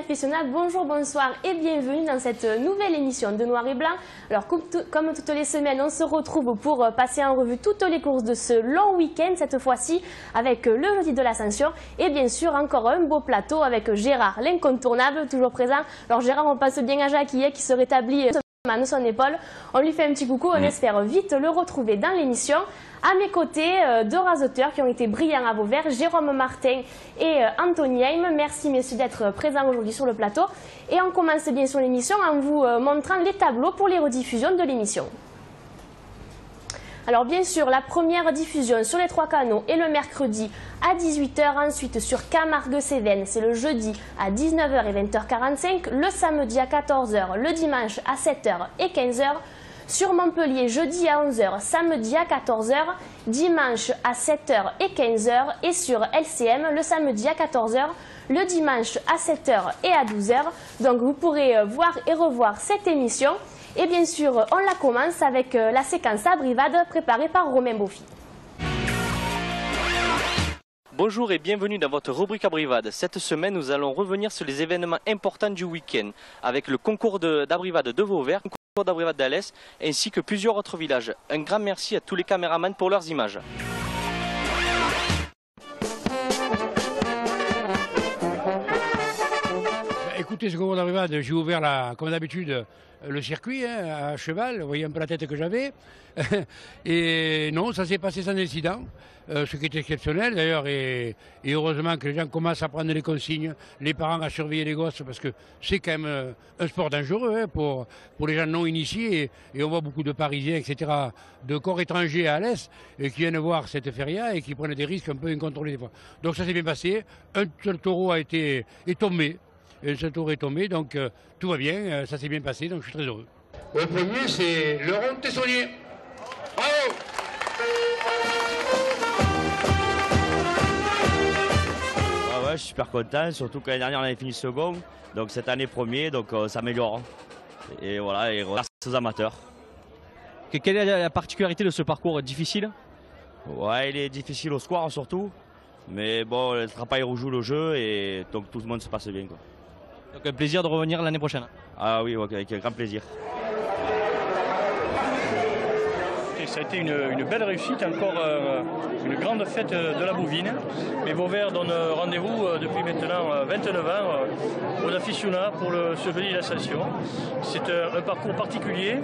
aficionados, bonjour, bonsoir et bienvenue dans cette nouvelle émission de Noir et Blanc. Alors comme toutes les semaines, on se retrouve pour passer en revue toutes les courses de ce long week-end, cette fois-ci avec le jeudi de l'Ascension et bien sûr encore un beau plateau avec Gérard, l'incontournable, toujours présent. Alors Gérard, on passe bien à Jacques qui se rétablit de son épaule. On lui fait un petit coucou, on espère vite le retrouver dans l'émission. À mes côtés, deux rasoteurs qui ont été brillants à Vauvert, Jérôme Martin et Anthony Heim. Merci messieurs d'être présents aujourd'hui sur le plateau. Et on commence bien sûr l'émission en vous montrant les tableaux pour les rediffusions de l'émission. Alors bien sûr, la première diffusion sur les trois canaux est le mercredi à 18 h, ensuite sur Camargue-Cévennes, c'est le jeudi à 19 h et 20 h 45, le samedi à 14 h, le dimanche à 7 h et 15 h, sur Montpellier jeudi à 11 h, samedi à 14 h, dimanche à 7 h et 15 h, et sur LCM le samedi à 14 h, le dimanche à 7 h et à 12 h. Donc vous pourrez voir et revoir cette émission. Et bien sûr, on la commence avec la séquence Abrivade préparée par Romain Beaufy. Bonjour et bienvenue dans votre rubrique Abrivade. Cette semaine, nous allons revenir sur les événements importants du week-end avec le concours d'Abrivade de Vauvert, le concours d'Abrivade d'Alès ainsi que plusieurs autres villages. Un grand merci à tous les caméramans pour leurs images. Écoutez, ce concours d'Abrivade, j'ai ouvert comme d'habitude le circuit à cheval, vous voyez un peu la tête que j'avais. Et non, ça s'est passé sans incident, ce qui est exceptionnel d'ailleurs. Et heureusement que les gens commencent à prendre les consignes, les parents à surveiller les gosses, parce que c'est quand même un sport dangereux pour les gens non initiés. Et on voit beaucoup de Parisiens, etc., de corps étrangers à Alès, qui viennent voir cette feria et qui prennent des risques un peu incontrôlés des fois. Donc ça s'est bien passé. Un seul taureau est tombé. Un seul tour est tombé, donc tout va bien, ça s'est bien passé, donc je suis très heureux. Le premier, c'est Laurent Tessonnier. Bravo! Ah ouais, je suis super content, surtout que l'année dernière on avait fini second, donc cette année premier, donc ça s'améliore. Et voilà, et grâce aux amateurs. Quelle est la particularité de ce parcours difficile? Ouais, il est difficile au square surtout, mais bon, le travail rejoue le jeu et donc tout le monde se passe bien, quoi. Donc un plaisir de revenir l'année prochaine. Ah oui, okay, avec grand plaisir. Et ça a été une belle réussite, encore une grande fête de la bovine. Mais Vauvert donne rendez-vous depuis maintenant 29 ans aux aficionats pour ce jeudi de l'Ascension. C'est un parcours particulier,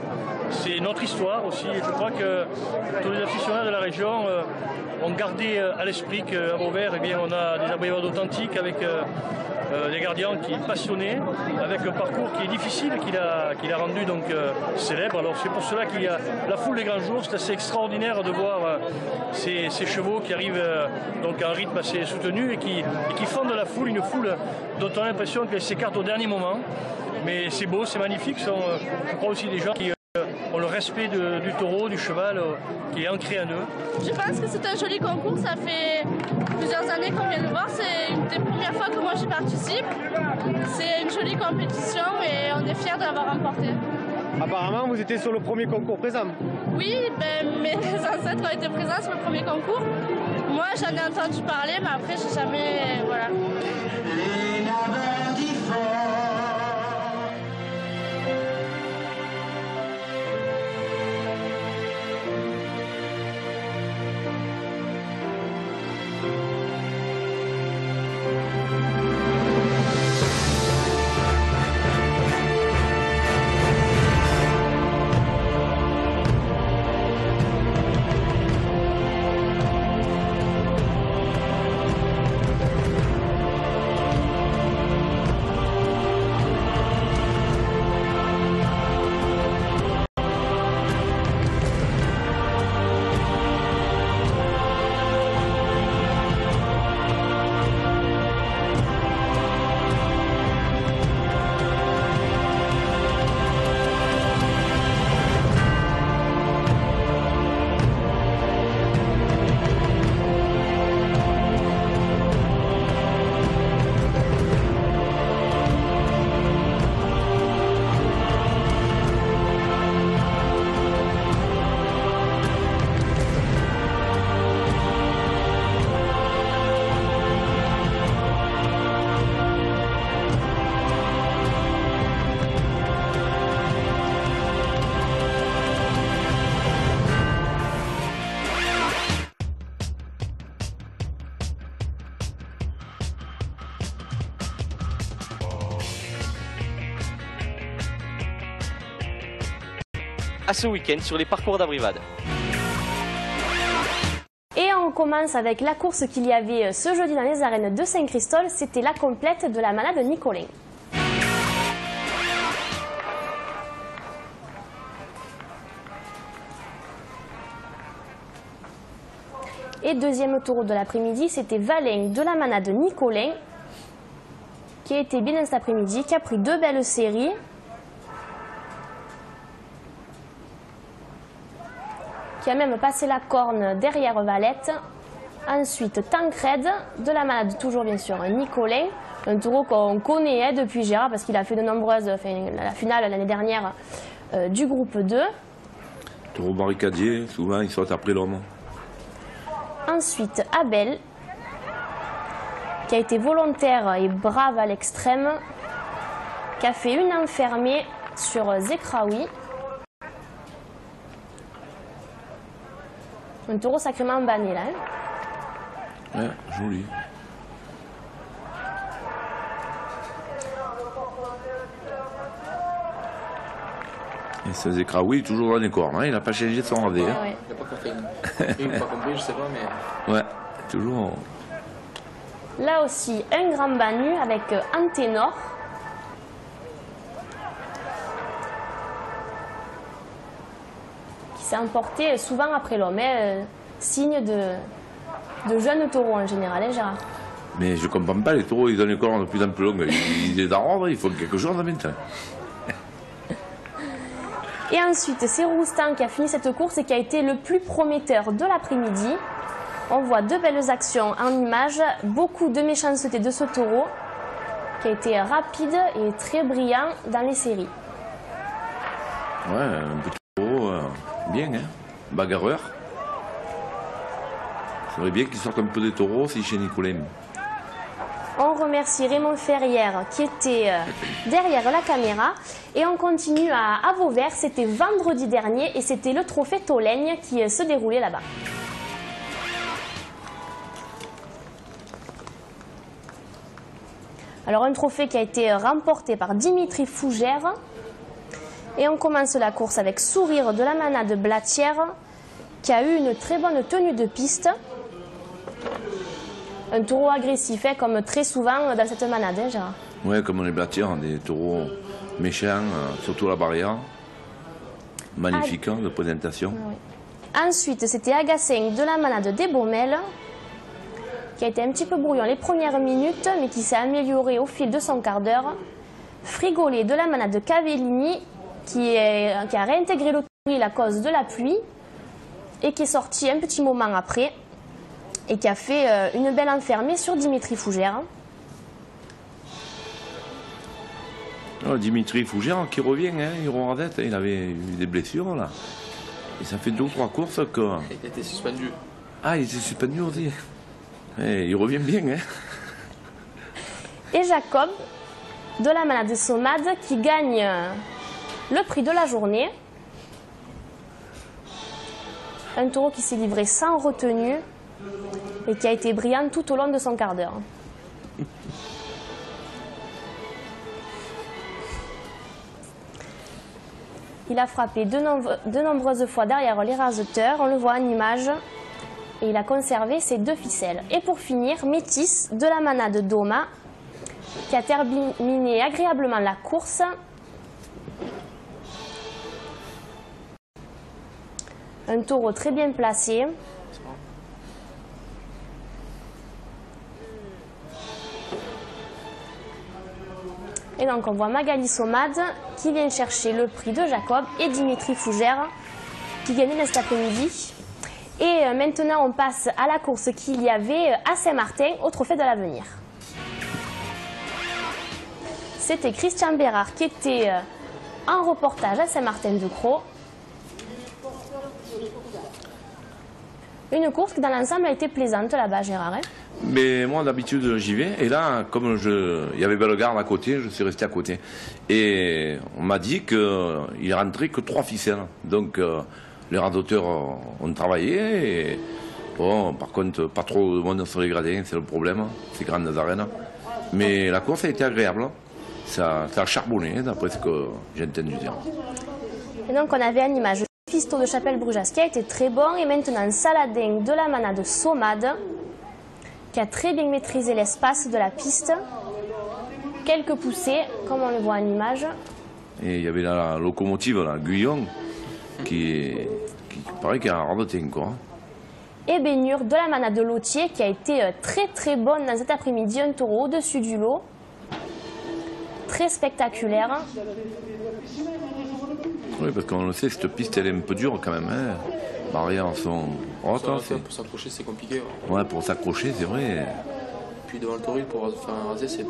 c'est notre histoire aussi. Et je crois que tous les aficionats de la région ont gardé à l'esprit qu'à Vauvert, eh bien, on a des abrivades authentiques avec des gardiens qui est passionné, avec un parcours qui est difficile, qu'il a rendu donc célèbre. Alors c'est pour cela qu'il y a la foule des grands jours. C'est assez extraordinaire de voir ces chevaux qui arrivent donc à un rythme assez soutenu et qui fondent la foule, une foule dont on a l'impression qu'elle s'écarte au dernier moment. Mais c'est beau, c'est magnifique. Ce sont, je crois aussi des gens qui ont le respect du taureau, du cheval, qui est ancré en eux. Je pense que c'est un joli concours, ça fait plusieurs années qu'on vient le voir, c'est une des premières fois que moi j'y participe. C'est une jolie compétition et on est fiers de l'avoir remporté. Apparemment, vous étiez sur le premier concours présent. Oui, mes ancêtres ont été présents sur le premier concours. Moi, j'en ai entendu parler, mais après, j'ai jamais... Voilà. à ce week-end sur les parcours d'Abrivade. Et on commence avec la course qu'il y avait ce jeudi dans les arènes de Saint-Christol. C'était la complète de la manade Nicolin. Et deuxième taureau de l'après-midi, c'était Valin de la manade Nicolin, qui a été bien dans cet après-midi, qui a pris 2 belles séries. Qui a même passé la corne derrière Valette. Ensuite, Tancred de la manade, toujours bien sûr, Nicolin. Un taureau qu'on connaît depuis Gérard, parce qu'il a fait de nombreuses, la finale l'année dernière du groupe 2. Taureau barricadier, souvent il saute après l'homme. Ensuite, Abel, qui a été volontaire et brave à l'extrême, qui a fait une enfermée sur Zekraoui. Un taureau sacrément banni là. Hein. Ouais, joli. Et ce Zekraoui toujours dans les cornes, hein. Il n'a pas changé son radé. Ouais, hein. ouais. Il n'y a pas caféine. Il n'a pas compris, je sais pas, mais. Ouais, toujours. Là aussi, un grand bannu avec Anténor. Qui s'est emporté souvent après l'homme. Signe de jeunes taureaux en général, hein, Gérard. Mais je comprends pas, les taureaux, ils ont les cornes de plus en plus longues. Ils les ordre, il faut quelque chose en même temps. Et ensuite, c'est Roustan qui a fini cette course et qui a été le plus prometteur de l'après-midi. On voit 2 belles actions en images, beaucoup de méchanceté de ce taureau qui a été rapide et très brillant dans les séries. Ouais, un petit taureau, bien, hein. Bagarreur. Il faudrait bien qu'il sorte un peu des taureaux aussi chez Nicolin. On remercie Raymond Ferrière qui était derrière la caméra. Et on continue à Vauvert. C'était vendredi dernier et c'était le trophée Tolègne qui se déroulait là-bas. Alors un trophée qui a été remporté par Dimitri Fougère. Et on commence la course avec Sourire de la manade Blatière qui a eu une très bonne tenue de piste. Un taureau agressif, hein, comme très souvent dans cette manade, hein, Gérard. Ouais, comme on est Blatière, des taureaux méchants, surtout la barrière. Magnifique, hein, de présentation. Oui. Ensuite, c'était Agassin de la manade des Baumelles, qui a été un petit peu brouillon les premières minutes, mais qui s'est amélioré au fil de son quart d'heure. Frigolet de la manade de Cavellini, qui a réintégré l'autorité à cause de la pluie, et qui est sorti un petit moment après, et qui a fait une belle enfermée sur Dimitri Fougère. Oh, Dimitri Fougère qui revient, hein, il redette, il avait eu des blessures là. Et ça fait 2 ou 3 courses que. Il était suspendu. Ah, il était suspendu aussi. Et il revient bien, hein. Et Jacob de la manade Somade qui gagne le prix de la journée. Un taureau qui s'est livré sans retenue et qui a été brillant tout au long de son quart d'heure. Il a frappé de nombreuses fois derrière les raseteurs, on le voit en image, et il a conservé ses 2 ficelles. Et pour finir, Métis de la manade Doma, qui a terminé agréablement la course. Un taureau très bien placé. Et donc on voit Magali Somade qui vient chercher le prix de Jacob et Dimitri Fougère qui gagnait cet après-midi. Et maintenant on passe à la course qu'il y avait à Saint-Martin au Trophée de l'Avenir. C'était Christian Bérard qui était en reportage à Saint-Martin-de-Croix. Une course qui dans l'ensemble a été plaisante là-bas, Gérard. Hein. Mais moi d'habitude j'y vais et là comme il y avait Bellegarde à côté, je suis resté à côté. Et on m'a dit qu'il rentrait que 3 ficelles. Donc les radoteurs ont travaillé et bon, par contre pas trop de monde sur les gradins, c'est le problème, ces grandes arènes. Mais la course a été agréable. Ça a charbonné d'après ce que j'ai entendu dire. Et donc on avait en image le Fisto de Chapelle-Brujas qui a été très bon. Et maintenant Saladin de la manade Somade qui a très bien maîtrisé l'espace de la piste. Quelques poussées, comme on le voit en image. Et il y avait la locomotive, la Guyon, qui paraît qu'il y a un radotin, quoi. Et Bénure de la manade de Lotier qui a été très très bonne dans cet après-midi. Un taureau au-dessus du lot. Très spectaculaire. Oui, parce qu'on le sait, cette piste, elle est un peu dure quand même. Hein. Barrières sont... Oh, pour s'accrocher, c'est compliqué. Ouais, pour s'accrocher, c'est vrai. Puis devant le toril, pour faire un rasé, c'est...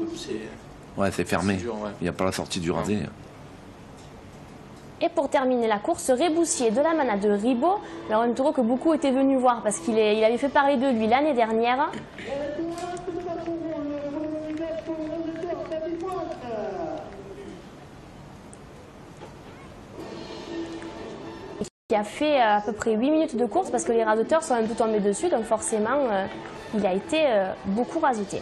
Ouais, c'est fermé. Dur, ouais. Il n'y a pas la sortie du rasé. Et pour terminer la course, Réboussier de la manade de Ribot. Alors un taureau que beaucoup étaient venus voir parce qu'il avait fait parler de lui l'année dernière. Et qui a fait à peu près 8 minutes de course parce que les rasoteurs sont un peu tombés dessus. Donc forcément, il a été beaucoup rasoté.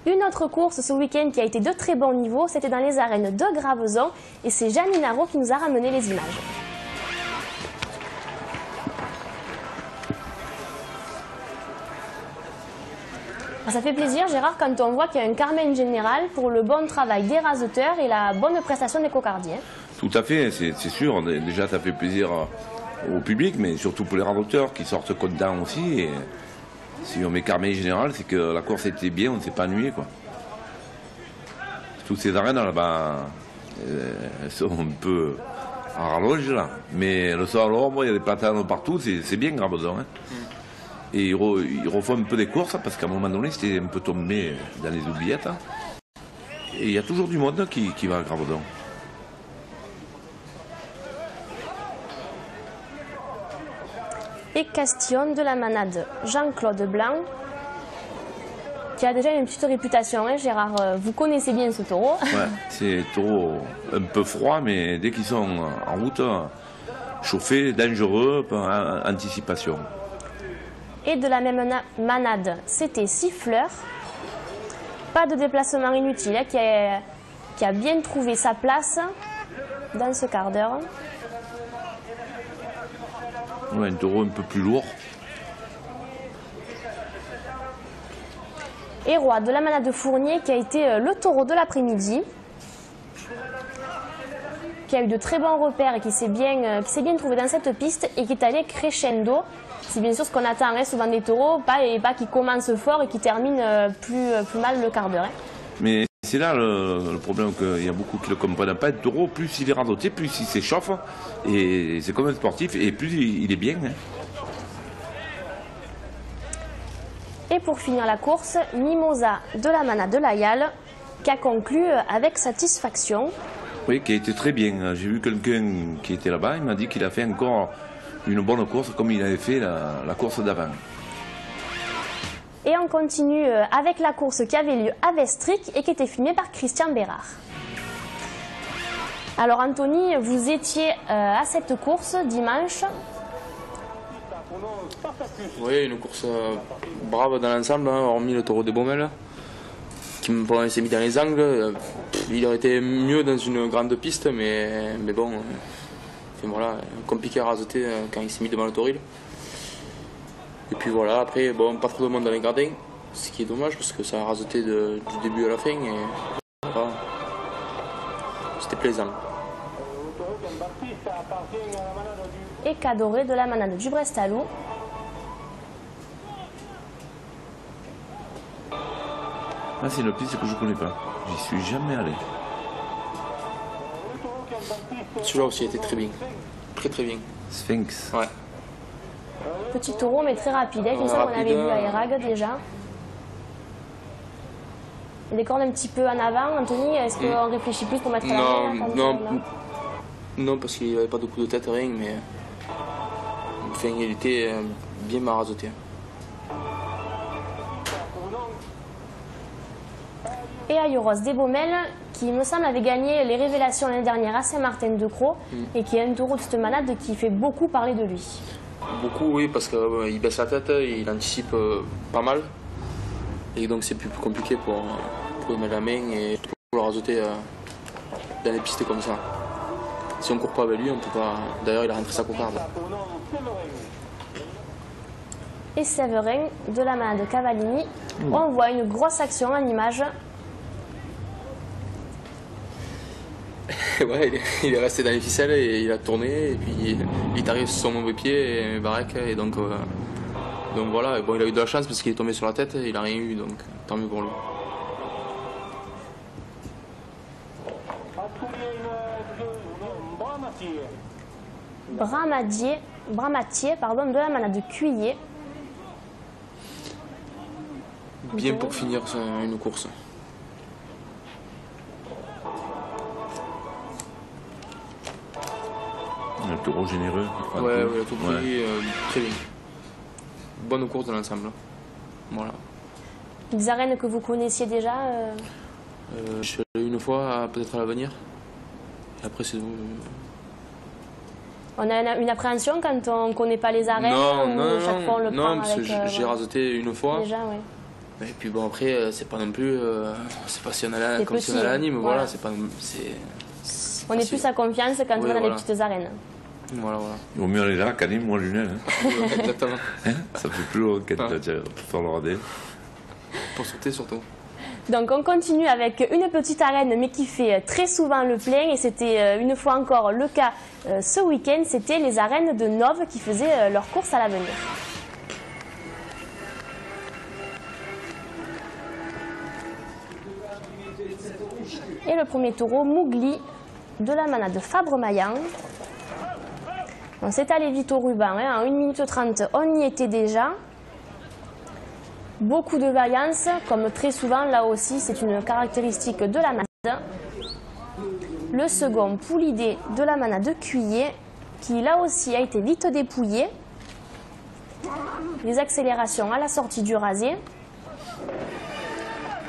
Une autre course ce week-end qui a été de très bon niveau, c'était dans les arènes de Graveson et c'est Jeanne Inaro qui nous a ramené les images. Ça fait plaisir Gérard quand on voit qu'il y a un Carmen général pour le bon travail des raseteurs et la bonne prestation des cocardiers. Tout à fait, c'est sûr. Déjà ça fait plaisir au public, mais surtout pour les raseteurs qui sortent contents aussi. Et... si on met Carmen général, c'est que la course était bien, on ne s'est pas ennuyé, quoi. Toutes ces arènes là-bas, elles sont un peu à rallonge là. Mais le soir à l'ombre, il y a des platanes partout, c'est bien Graveson. Hein. Et ils refont un peu des courses parce qu'à un moment donné, c'était un peu tombé dans les oubliettes. Hein. Et il y a toujours du monde qui va à Graveson. Et Castillon de la manade Jean-Claude Blanc, qui a déjà une petite réputation, hein, Gérard. Vous connaissez bien ce taureau. Ouais, c'est un taureau un peu froid, mais dès qu'ils sont en route, chauffés, dangereux, anticipation. Et de la même manade, c'était Siffleur. Pas de déplacement inutile, hein, qui a bien trouvé sa place dans ce quart d'heure. Ouais, un taureau un peu plus lourd. Et Roi de la manade de Fournier qui a été le taureau de l'après-midi. Qui a eu de très bons repères et qui s'est bien trouvé dans cette piste et qui est allé crescendo. C'est bien sûr ce qu'on attend hein, souvent des taureaux, pas qui commencent fort et qui terminent plus mal le quart d'heure. Hein. Mais c'est là le problème qu'il y a beaucoup qui ne le comprennent pas. Le taureau, plus il est radoté, plus il s'échauffe. Et c'est comme un sportif, et plus il est bien. Hein. Et pour finir la course, Mimosa de la manade de Layal, qui a conclu avec satisfaction. Oui, qui a été très bien. J'ai vu quelqu'un qui était là-bas, il m'a dit qu'il a fait encore une bonne course comme il avait fait la course d'avant. Et on continue avec la course qui avait lieu à Vestric et qui était filmée par Christian Bérard. Alors Anthony, vous étiez à cette course dimanche. Oui, une course brave dans l'ensemble, hein, hormis le taureau de Baumel, qui s'est mis dans les angles. Il aurait été mieux dans une grande piste, mais bon, voilà, compliqué à raseter quand il s'est mis devant le toril. Et puis voilà, après, bon, pas trop de monde dans les gradins, ce qui est dommage parce que ça a raseté du début à la fin. Et voilà, c'était plaisant. Et Cadoré de la manade du Brestalou. Là, c'est une piste que je ne connais pas. J'y suis jamais allé. Celui-là aussi était très bien. Très très bien. Sphinx. Ouais. Petit taureau, mais très rapide. Comme ça, on avait vu à Erag déjà. Il y a des cornes un petit peu en avant. Anthony, est-ce qu'on réfléchit plus pour mettre à l'arrière? Non, parce qu'il n'y avait pas de coup de tête, rien, mais enfin, il était bien marazoté. Et Ayoros des Baumel, qui me semble avait gagné les révélations l'année dernière à Saint-Martin-de-Croix et qui est un taureau de cette manade qui fait beaucoup parler de lui. Beaucoup, oui, parce qu'il baisse la tête, il anticipe pas mal. Et donc c'est plus compliqué pour lui mettre la main et pour le rasoter dans les pistes comme ça. Si on court pas avec lui, on peut pas. D'ailleurs, il a rentré sa cocarde. Et Séverin de la manade de Cavallini. On voit une grosse action en image. Ouais, il est resté dans les ficelles et il a tourné. Et puis il est arrivé sur son mauvais pied et Barek. Et donc voilà, bon, il a eu de la chance parce qu'il est tombé sur la tête et il a rien eu. Donc tant mieux pour lui. Bramatier, de la manade de Cuillet. Bien pour finir une course. Un taureau généreux. Ouais, il a tout pris, très bien. Bonne course de l'ensemble. Voilà. Des arènes que vous connaissiez déjà Je suis allé une fois, peut-être à l'avenir. Et après, c'est. On a une appréhension quand on ne connaît pas les arènes ou chaque fois on le prend parce que j'ai rasoté une fois. Déjà, oui. Et puis bon, après, c'est pas non plus. C'est pas si on allait comme si on allait à Nîmes, voilà. C'est pas. On est plus à confiance quand on va dans les petites arènes. Voilà. Il vaut mieux aller là qu'à Nîmes ou à Lunel. Exactement. Ça fait plus long quand tu vas faire le radé. Pour sauter surtout. Donc on continue avec une petite arène mais qui fait très souvent le plein et c'était une fois encore le cas ce week-end, c'était les arènes de Nove qui faisaient leur course à l'avenir. Et le premier taureau, Mougli, de la manade de Fabre-Maillan. On s'est allé vite au ruban, hein. En 1 minute 30, on y était déjà. Beaucoup de vaillance, comme très souvent, là aussi, c'est une caractéristique de la manade. Le second, Poulidé, de la manade de Cuillet, qui là aussi a été vite dépouillé. Les accélérations à la sortie du rasé.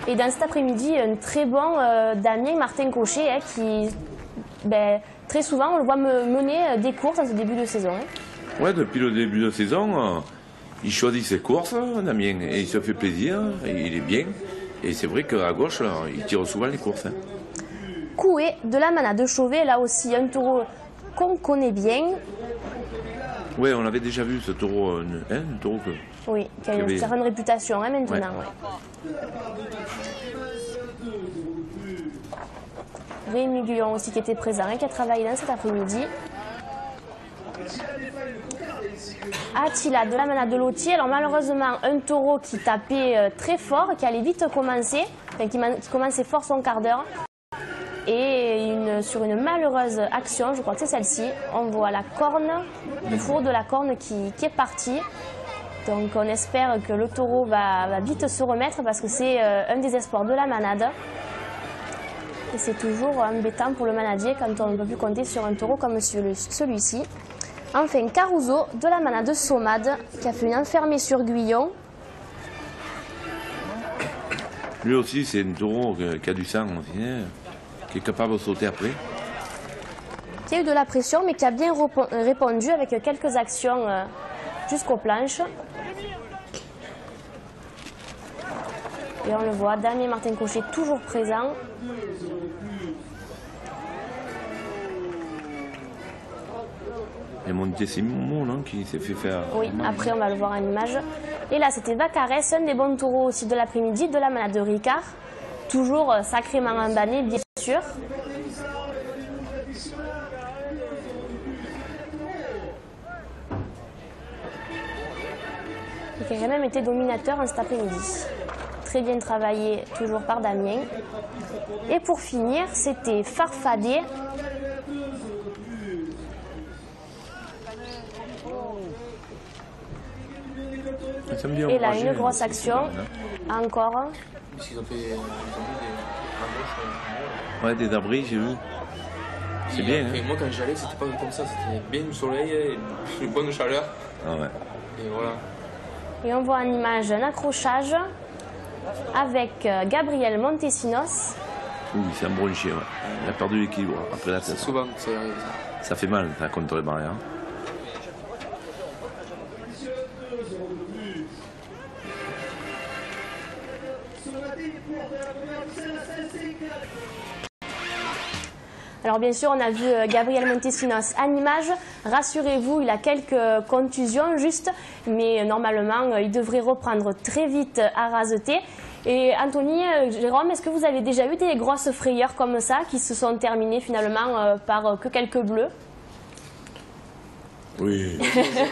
Et dans cet après-midi, un très bon Damien Martin Cochet, hein, qui, très souvent, on le voit mener des courses en ce début de saison. Hein. Ouais, depuis le début de saison, il choisit ses courses, Damien, et il se fait plaisir, et il est bien. Et c'est vrai qu'à gauche, là, il tire souvent les courses. Hein. Coué, de la manade de Chauvet, là aussi un taureau qu'on connaît bien. Oui, on avait déjà vu ce taureau, un taureau que... Oui, qui a une certaine réputation hein, maintenant. Ouais. Rémi Guillon aussi qui était présent et qui a travaillé dans cet après-midi. Attila de la manade de Lotier. Alors malheureusement, un taureau qui tapait très fort, qui allait vite commencer, enfin, qui commençait fort son quart d'heure. Et sur une malheureuse action, je crois que c'est celle-ci, on voit la corne, le fourreau de la corne qui est parti. Donc on espère que le taureau va vite se remettre parce que c'est un des espoirs de la manade. Et c'est toujours embêtant pour le manadier quand on ne peut plus compter sur un taureau comme celui-ci. Enfin, Caruso de la manade de Sommade qui a fait une enfermée sur Guyon. Lui aussi, c'est un taureau qui a du sang aussi, hein, qui est capable de sauter après. Qui a eu de la pression mais qui a bien répondu avec quelques actions jusqu'aux planches. Et on le voit, Damien Martin Cochet toujours présent. Et Montesimo, non, qui s'est fait faire... Oui, après on va le voir en image. Et là, c'était Vacarès, un des bons taureaux aussi de l'après-midi, de la manade de Ricard. Toujours sacrément embanné, bien sûr. Et qui a quand même été dominateur en cet après-midi. Très bien travaillé, toujours par Damien. Et pour finir, c'était Farfadé. Et là, une grosse action. Encore. Ils ont fait des ouais, des abris, j'ai vu. C'est bien. Hein. Moi, quand j'y allais, c'était pas comme ça. C'était bien du soleil et une bonne chaleur. Ah ouais. Et voilà. Et on voit en image un accrochage avec Gabriel Montesinos. Oui, c'est un bronché, ouais. Il a perdu l'équilibre après la tête. Souvent, ça arrive. Ça fait mal, ça, contre les barrières. Alors bien sûr, on a vu Gabriel Montesinos en image. Rassurez-vous, il a quelques contusions juste, mais normalement, il devrait reprendre très vite à raseter. Et Anthony, Jérôme, est-ce que vous avez déjà eu des grosses frayeurs comme ça qui se sont terminées finalement par que quelques bleus? Oui.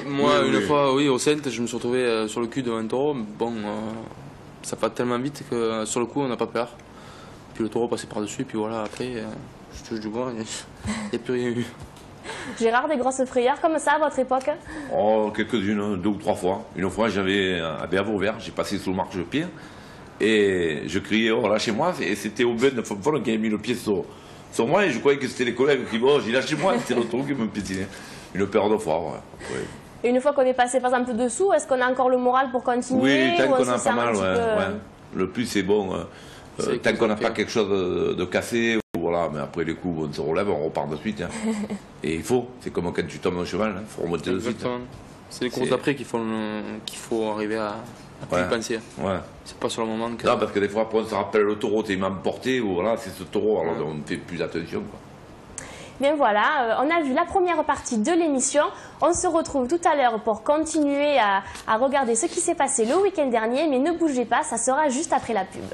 Moi, une fois, oui, au Celte, je me suis retrouvé sur le cul devant un taureau. Bon, ça va tellement vite que sur le coup, on n'a pas peur. Puis le taureau passait par-dessus, puis voilà, après, je touche du bois, il n'y a plus rien eu. Gérard, des grosses frayeurs comme ça à votre époque? Oh, quelques-unes, 2 ou 3 fois. Une fois, j'avais à Vauvert, j'ai passé sous le marchepied et je criais oh lâchez-moi, et c'était au Ben Fonfon qui avait mis le pied sur moi et je croyais que c'était les collègues qui disaient oh j'ai lâché-moi, c'était l'autre qui me piétinait. Une paire de fois, ouais. Et une fois qu'on est passé par exemple dessous, est-ce qu'on a encore le moral pour continuer? Oui, tant qu'on a pas mal, ouais. Le plus c'est bon, tant qu'on n'a pas quelque chose de cassé, voilà, mais après les coups, on se relève, on repart de suite. Hein. Et il faut, c'est comme quand tu tombes au cheval, il faut remonter de suite. Hein. C'est les courses d'après qu'il faut arriver à y penser. Ouais. C'est pas sur le moment que... Non, parce que des fois, après, on se rappelle le taureau, t'es emporté, ou voilà, c'est ce taureau, alors on fait plus attention. Quoi. Bien voilà, on a vu la première partie de l'émission. On se retrouve tout à l'heure pour continuer à regarder ce qui s'est passé le week-end dernier, mais ne bougez pas, ça sera juste après la pub.